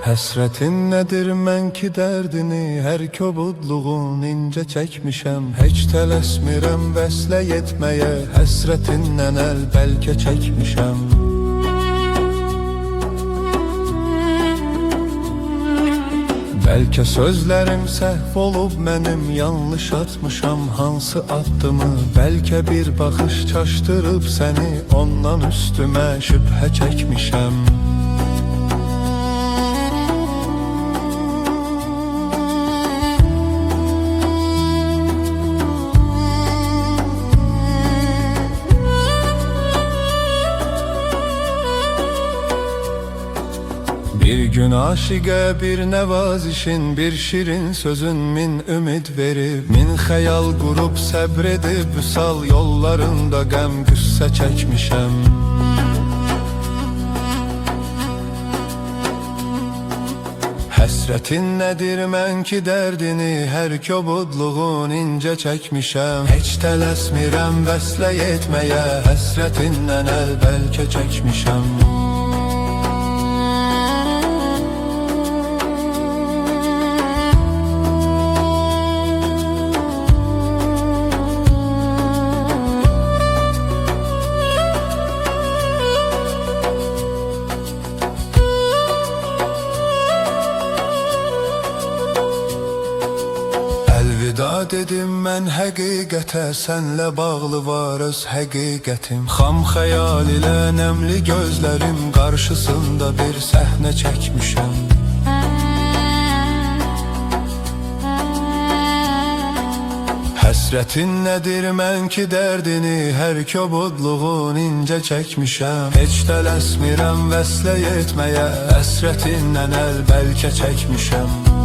Həsrətin nədir mən ki dərdini, hər kobudluğun incə çəkmişəm. Heç tələsmirəm vəslə yetməyə, həsrətindən əl bəlkə çəkmişəm. Bəlkə sözlərim səhv olub mənim, yanlış atmışam hansı addımı. Bəlkə bir baxış çaşdırıb səni, ondan üstümə şübhə çəkmişəm. Bir gün aşiqə bir nəvazişin, bir şirin sözün min ümid verib. Min xəyal qurub səbr edib, vüsal yollarında qəm qüssə çəkmişəm. Həsrətin nədir mən ki dərdini, hər kobudluğun incə çəkmişəm. Heç tələsmirəm vəslə yetməyə, həsrətindən əl bəlkə çəkmişəm. Əlvida dedim mən həqiqətə, sənlə bağlı var öz həqiqətim. Xam xəyal ilə nəmli gözlərim qarşısında bir səhnə çəkmişəm. Həsrətin nədir mən ki dərdini, hər kobudluğun incə çəkmişəm. Heç tələsmirəm vəslə yetməyə, həsrətindən əl bəlkə çəkmişəm.